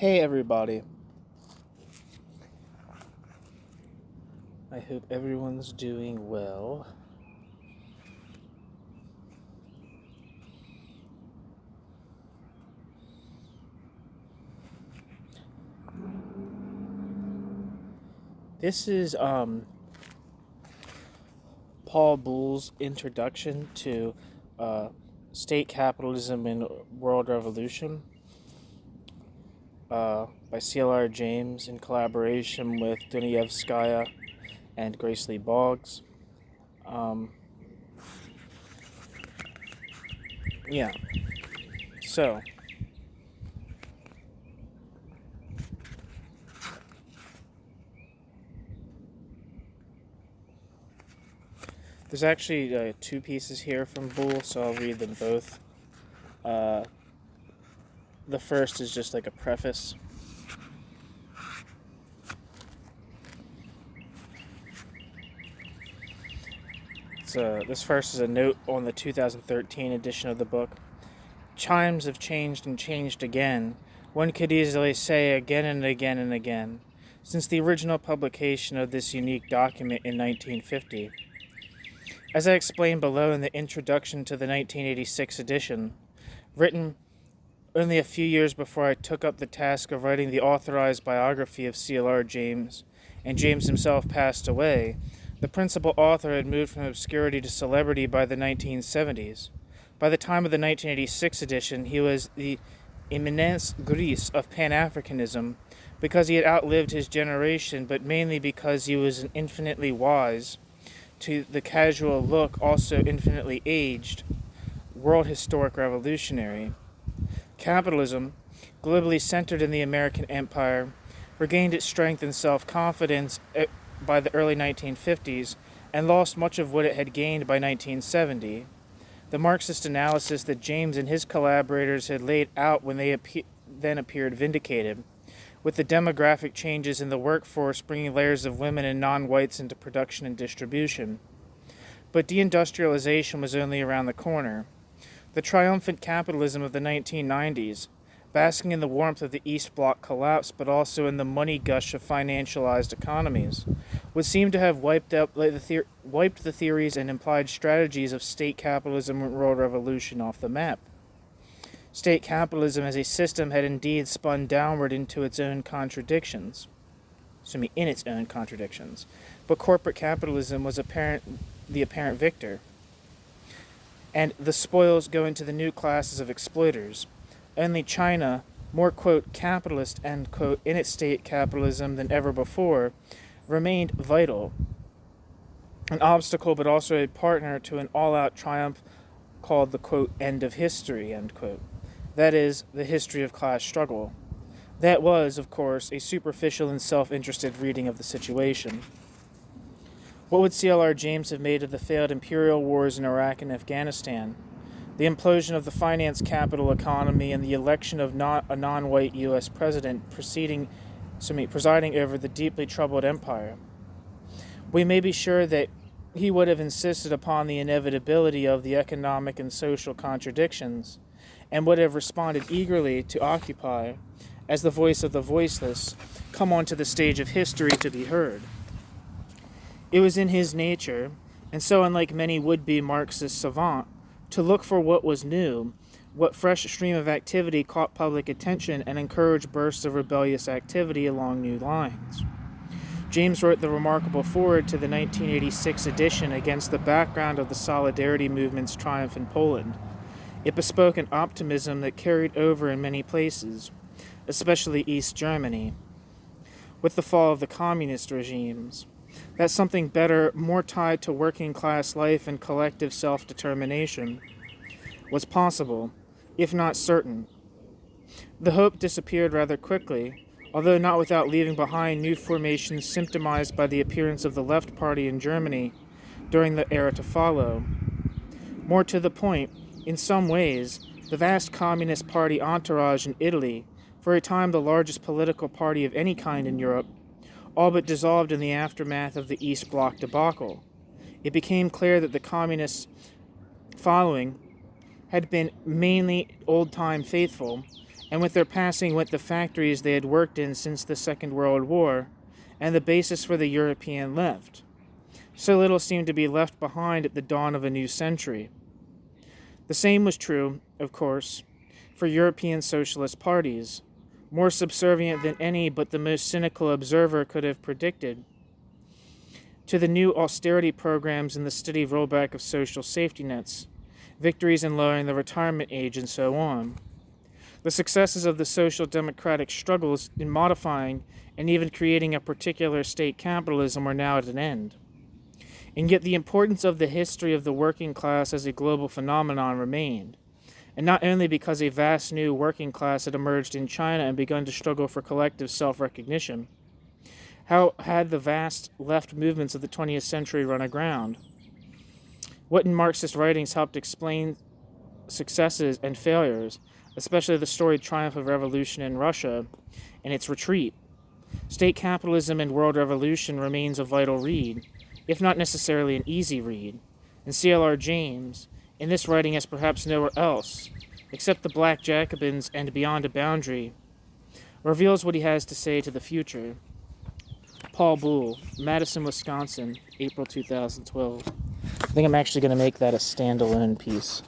Hey everybody. I hope everyone's doing well. This is Paul Buhle's introduction to State Capitalism and World Revolution by C.L.R. James in collaboration with Dunayevskaya and Grace Lee Boggs. So there's actually two pieces here from Buhle, so I'll read them both. The first is just like a preface. This first is a note on the 2013 edition of the book. Chimes have changed and changed again. One could easily say again and again and again, since the original publication of this unique document in 1950. As I explained below in the introduction to the 1986 edition, written only a few years before I took up the task of writing the authorized biography of C.L.R. James, and James himself passed away, the principal author had moved from obscurity to celebrity by the 1970s. By the time of the 1986 edition, he was the eminence grise of Pan-Africanism because he had outlived his generation, but mainly because he was infinitely wise, to the casual look also infinitely aged, world historic revolutionary. Capitalism, globally centered in the American empire, regained its strength and self-confidence by the early 1950s and lost much of what it had gained by 1970. The Marxist analysis that James and his collaborators had laid out when they then appeared vindicated, with the demographic changes in the workforce bringing layers of women and non-whites into production and distribution. But deindustrialization was only around the corner. The triumphant capitalism of the 1990s, basking in the warmth of the East Bloc collapse but also in the money gush of financialized economies, would seem to have wiped the theories and implied strategies of state capitalism and world revolution off the map. State capitalism as a system had indeed spun downward into its own contradictions. But corporate capitalism was the apparent victor. And the spoils go into the new classes of exploiters. Only China, more, quote, capitalist, end quote, in its state capitalism than ever before, remained vital. An obstacle, but also a partner to an all-out triumph called the, quote, end of history, end quote. That is, the history of class struggle. That was, of course, a superficial and self-interested reading of the situation. What would C.L.R. James have made of the failed imperial wars in Iraq and Afghanistan, the implosion of the finance capital economy, and the election of a non-white U.S. president presiding over the deeply troubled empire? We may be sure that he would have insisted upon the inevitability of the economic and social contradictions, and would have responded eagerly to Occupy, as the voice of the voiceless, come onto the stage of history to be heard. It was in his nature, and so unlike many would-be Marxist savant, to look for what was new, what fresh stream of activity caught public attention and encouraged bursts of rebellious activity along new lines. James wrote the remarkable foreword to the 1986 edition against the background of the Solidarity movement's triumph in Poland. It bespoke an optimism that carried over in many places, especially East Germany, with the fall of the communist regimes. That something better, more tied to working class life and collective self-determination, was possible, if not certain. The hope disappeared rather quickly, although not without leaving behind new formations symptomized by the appearance of the Left Party in Germany during the era to follow. More to the point, in some ways, the vast Communist Party entourage in Italy, for a time the largest political party of any kind in Europe, all but dissolved in the aftermath of the East Bloc debacle. It became clear that the communist following had been mainly old-time faithful, and with their passing went the factories they had worked in since the Second World War, and the basis for the European left. So little seemed to be left behind at the dawn of a new century. The same was true, of course, for European socialist parties, more subservient than any but the most cynical observer could have predicted, to the new austerity programs and the steady rollback of social safety nets, victories in lowering the retirement age, and so on. The successes of the social democratic struggles in modifying and even creating a particular state capitalism were now at an end. And yet the importance of the history of the working class as a global phenomenon remained, and not only because a vast new working class had emerged in China and begun to struggle for collective self-recognition. How had the vast left movements of the 20th century run aground? What in Marxist writings helped explain successes and failures, especially the storied triumph of revolution in Russia and its retreat? State capitalism and world revolution remains a vital read, if not necessarily an easy read, and C.L.R. James, in this writing as perhaps nowhere else, except the Black Jacobins and Beyond a Boundary, reveals what he has to say to the future. Paul Buhle, Madison, Wisconsin, April 2012. I think I'm actually going to make that a standalone piece.